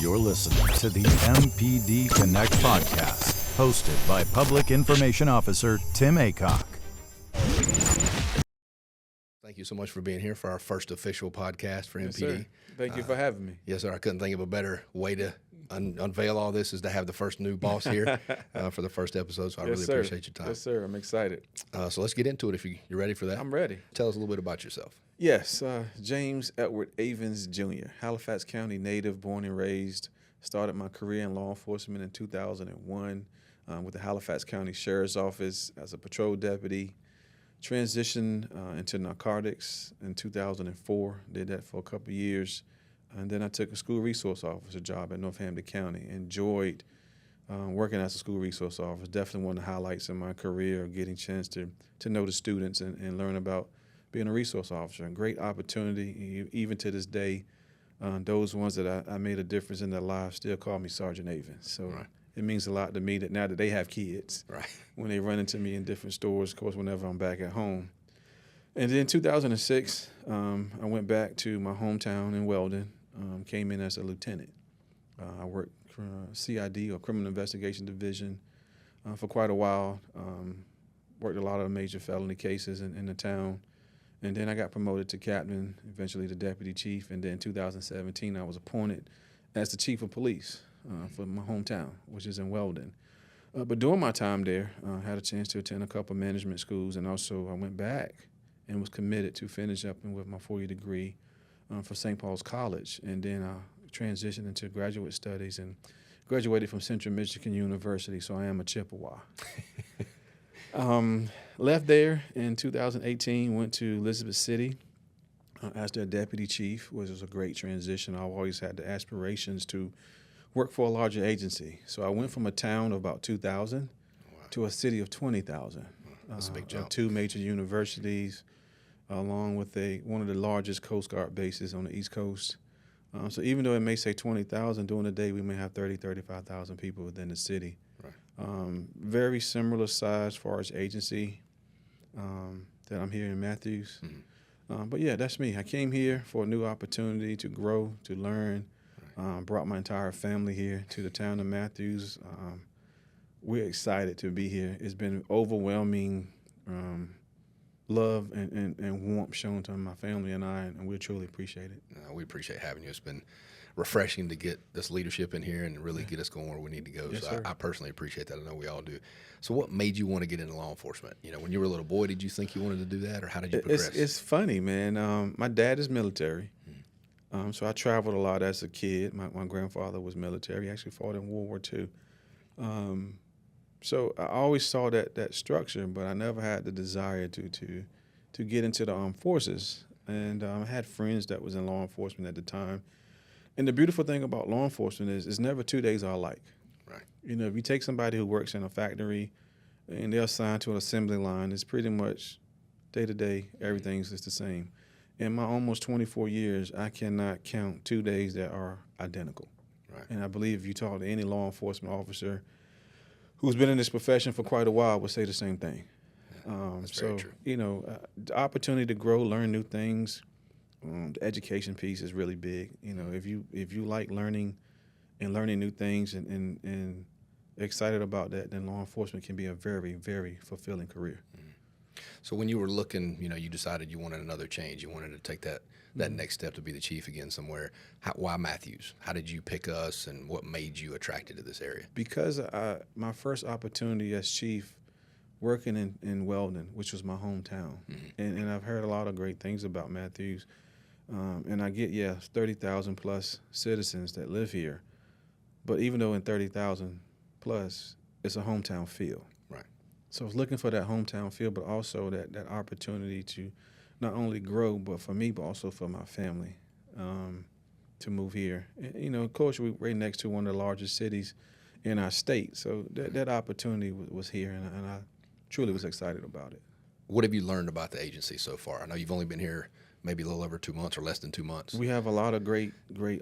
You're listening to the MPD Connect Podcast, hosted by Public Information Officer Tim Aycock. Thank you so much for being here for our first official podcast for Yes, MPD. sir. Thank you for having me. Yes, sir. I couldn't think of a better way to unveil all this is to have the first new boss here for the first episode, so I really appreciate your time. Yes, sir. I'm excited. So let's get into it if you're ready for that. I'm ready. Tell us a little bit about yourself. Yes, James Edward Avens Jr., Halifax County native, born and raised. Started my career in law enforcement in 2001 with the Halifax County Sheriff's Office as a patrol deputy. Transitioned into narcotics in 2004. Did that for a couple of years. And then I took a school resource officer job at Northampton County. Enjoyed working as a school resource officer. Definitely one of the highlights in my career, getting a chance to know the students and learn about being a resource officer. A great opportunity, even to this day. Those ones that I made a difference in their lives still call me Sergeant Avens. So Right. It means a lot to me that now that they have kids, Right. when they run into me in different stores, of course, whenever I'm back at home. And then in 2006, I went back to my hometown in Weldon, came in as a lieutenant. I worked for CID, or Criminal Investigation Division, for quite a while. Worked a lot of major felony cases in the town. And then I got promoted to captain, eventually to deputy chief. And then in 2017, I was appointed as the chief of police for my hometown, which is in Weldon. But during my time there, I had a chance to attend a couple of management schools, and also I went back and was committed to finish up with my 4-year degree for St. Paul's College. And then I transitioned into graduate studies and graduated from Central Michigan University, so I am a Chippewa. Left there in 2018, went to Elizabeth City as their deputy chief, which was a great transition. I've always had the aspirations to work for a larger agency. So I went from a town of about 2,000 to a city of 20,000. That's a big jump. 2 major universities, along with one of the largest Coast Guard bases on the East Coast. So even though it may say 20,000, during the day we may have 30, 35,000 people within the city. Right. Very similar size as far as agency that I'm here in Matthews. Mm-hmm. But yeah, that's me. I came here for a new opportunity to grow, to learn. Brought my entire family here to the town of Matthews. We're excited to be here. It's been overwhelming love and warmth shown to my family and I, and we truly appreciate it. We appreciate having you. It's been refreshing to get this leadership in here and really get us going where we need to go. Yes, so sir. I personally appreciate that. I know we all do. So what made you want to get into law enforcement? You know, when you were a little boy, did you think you wanted to do that, or how did you progress? It's funny, man. My dad is military. So I traveled a lot as a kid. My grandfather was military. He actually fought in World War II. So I always saw that structure, but I never had the desire to get into the armed forces. And I had friends that was in law enforcement at the time. And the beautiful thing about law enforcement is it's never 2 days are alike. Right. You know, if you take somebody who works in a factory and they're assigned to an assembly line, it's pretty much day to day, everything's just the same. In my almost 24 years, I cannot count 2 days that are identical. Right. And I believe if you talk to any law enforcement officer who's been in this profession for quite a while would say the same thing. That's very true. You know, the opportunity to grow, learn new things, the education piece is really big. You know, if you like learning and learning new things and excited about that, then law enforcement can be a very, very fulfilling career. Mm-hmm. So when you were looking, you know, you decided you wanted another change. You wanted to take that next step to be the chief again somewhere. Why Matthews? How did you pick us, and what made you attracted to this area? Because my first opportunity as chief, working in Weldon, which was my hometown, and I've heard a lot of great things about Matthews. And I get, 30,000 plus citizens that live here. But even though in 30,000 plus, it's a hometown feel. Right. So I was looking for that hometown feel, but also that opportunity to not only grow, but for me, but also for my family to move here. And, you know, of course, we're right next to one of the largest cities in our state. So that opportunity was here, and I truly was excited about it. What have you learned about the agency so far? I know you've only been here maybe a little over 2 months or less than 2 months. We have a lot of great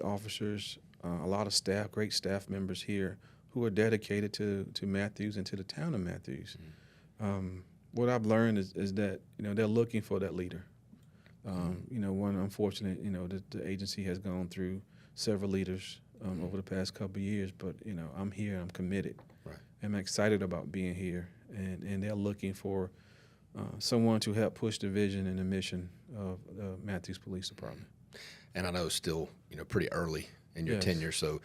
officers, a lot of staff, great staff members here who are dedicated to Matthews and to the town of Matthews. What I've learned is that, you know, they're looking for that leader. You know, one unfortunate, you know, the agency has gone through several leaders over the past couple of years. But, I'm here, I'm committed. Right. I'm excited about being here, and they're looking for someone to help push the vision and the mission of the Matthews Police Department. And I know it's still, pretty early in your Yes. tenure. So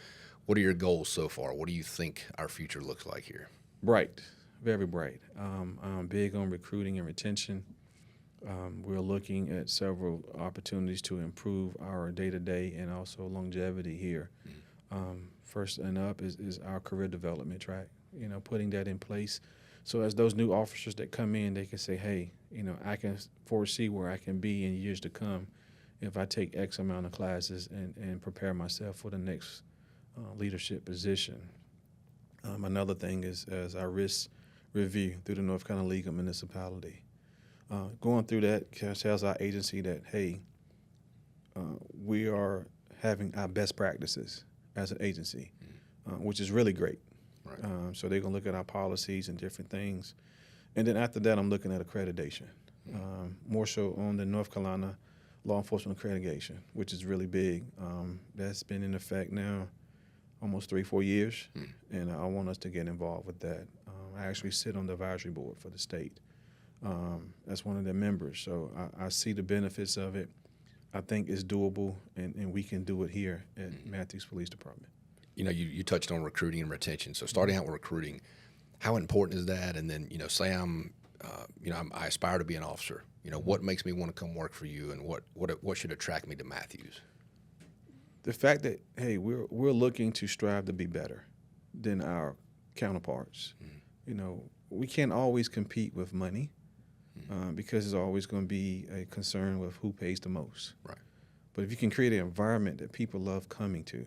what are your goals so far? What do you think our future looks like here? Bright, very bright. I'm big on recruiting and retention. We're looking at several opportunities to improve our day-to-day and also longevity here. First and up is our career development track, putting that in place. So as those new officers that come in, they can say, hey, I can foresee where I can be in years to come if I take X amount of classes and prepare myself for the next leadership position. Another thing is as our risk review through the North Carolina League of Municipality. Going through that tells our agency that, hey, we are having our best practices as an agency, which is really great. Right. So they're going to look at our policies and different things. And then after that, I'm looking at accreditation, more so on the North Carolina law enforcement accreditation, which is really big. That's been in effect now almost 3-4 years, and I want us to get involved with that. I actually sit on the advisory board for the state. That's one of their members. So I see the benefits of it. I think it's doable, and we can do it here at Matthews Police Department. You touched on recruiting and retention. So starting out with recruiting, how important is that? And then, say I aspire to be an officer. What makes me want to come work for you, and what should attract me to Matthews? The fact that, hey, we're looking to strive to be better than our counterparts. We can't always compete with money because there's always going to be a concern with who pays the most. Right. But if you can create an environment that people love coming to,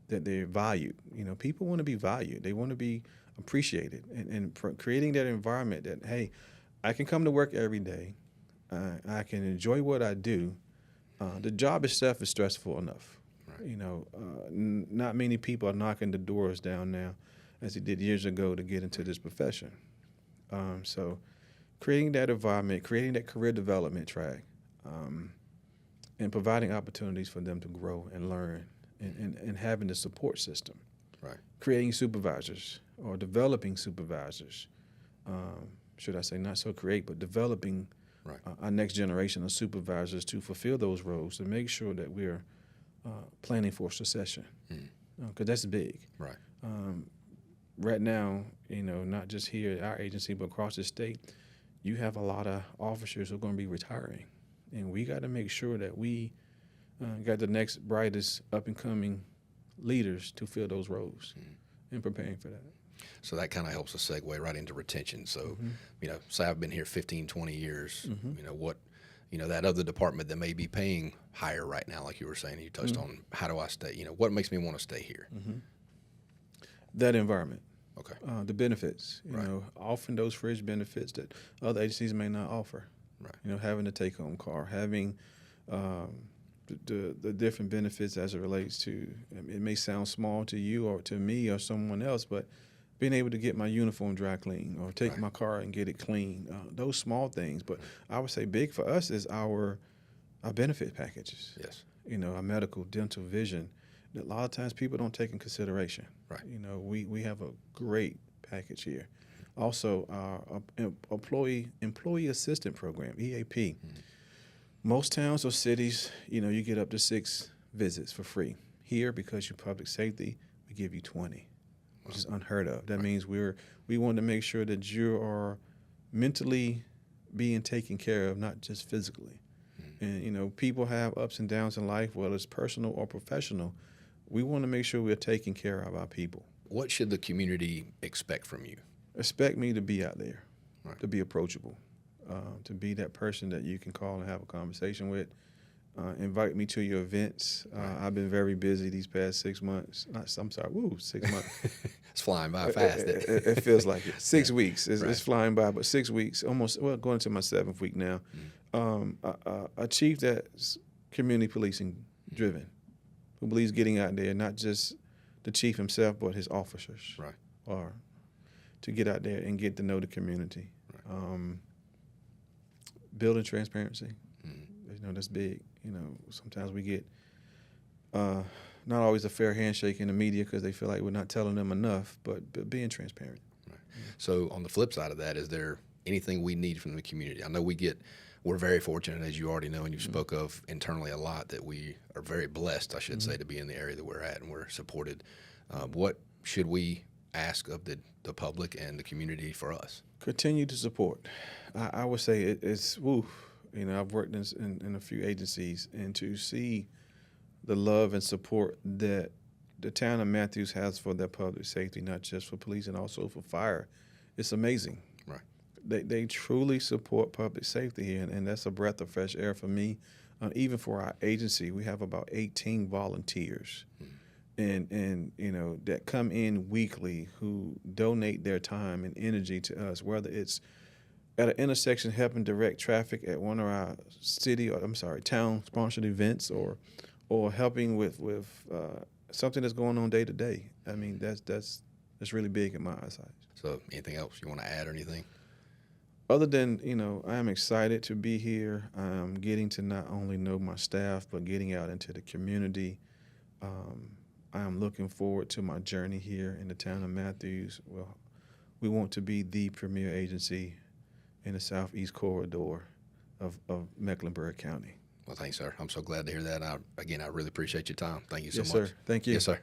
that they're valued. People want to be valued. They want to be appreciated. And creating that environment that, hey, I can come to work every day. I can enjoy what I do. The job itself is stressful enough. Right. Not many people are knocking the doors down now as they did years ago to get into this profession. So creating that environment, creating that career development track, and providing opportunities for them to grow and learn. And having the support system, right? Creating supervisors or developing supervisors, should I say, not so create, but developing right. Our next generation of supervisors to fulfill those roles and make sure that we're planning for succession, because that's big. Right. Right now, not just here at our agency, but across the state, you have a lot of officers who are going to be retiring, and we got to make sure that we got the next brightest up-and-coming leaders to fill those roles and preparing for that. So that kind of helps us segue right into retention. So, say I've been here 15, 20 years, that other department that may be paying higher right now, like you were saying, you touched on, how do I stay? What makes me want to stay here? That environment. Okay. The benefits, right. Often those fringe benefits that other agencies may not offer. Right. Having a take-home car, having the different benefits as it relates to, it may sound small to you or to me or someone else, but being able to get my uniform dry clean or take my car and get it clean, those small things. But I would say big for us is our benefit packages. Yes. Our medical, dental, vision, that a lot of times people don't take in consideration. Right. We have a great package here. Also, our employee assistant program, EAP. Most towns or cities, you get up to 6 visits for free. Here, because you're public safety, we give you 20, which is unheard of. That means we want to make sure that you are mentally being taken care of, not just physically. And, people have ups and downs in life, whether it's personal or professional. We want to make sure we're taking care of our people. What should the community expect from you? Expect me to be out there, right. to be approachable. To be that person that you can call and have a conversation with. Invite me to your events. I've been very busy these past 6 months. 6 months. It's flying by fast. It feels like it. 6 weeks. It's flying by, but 6 weeks, almost, going into my 7th week now. A chief that's community policing driven, who believes getting out there, not just the chief himself, but his officers. Right. Or to get out there and get to know the community. Right. Building transparency, that's big. Sometimes we get not always a fair handshake in the media because they feel like we're not telling them enough, but being transparent. Right. So on the flip side of that, is there anything we need from the community? I know we're very fortunate, as you already know, and you spoke of internally a lot, that we are very blessed, I should say, to be in the area that we're at, and we're supported. What should we ask of the public and the community for us? Continue to support. I would say it's woo. I've worked in a few agencies, and to see the love and support that the town of Matthews has for their public safety, not just for police and also for fire, it's amazing. Right. They truly support public safety here, and that's a breath of fresh air for me. Even for our agency, we have about 18 volunteers, and that come in weekly who donate their time and energy to us, whether it's at an intersection helping direct traffic at one of our town-sponsored events, or helping with something that's going on day to day. I mean, that's really big in my eyesight. So anything else you want to add or anything? Other than, I am excited to be here. I'm getting to not only know my staff, but getting out into the community. I am looking forward to my journey here in the town of Matthews. Well, we want to be the premier agency in the southeast corridor of Mecklenburg County. Well, thanks, sir. I'm so glad to hear that. I really appreciate your time. Thank you so Yes, much. sir. Thank you. Yes, sir.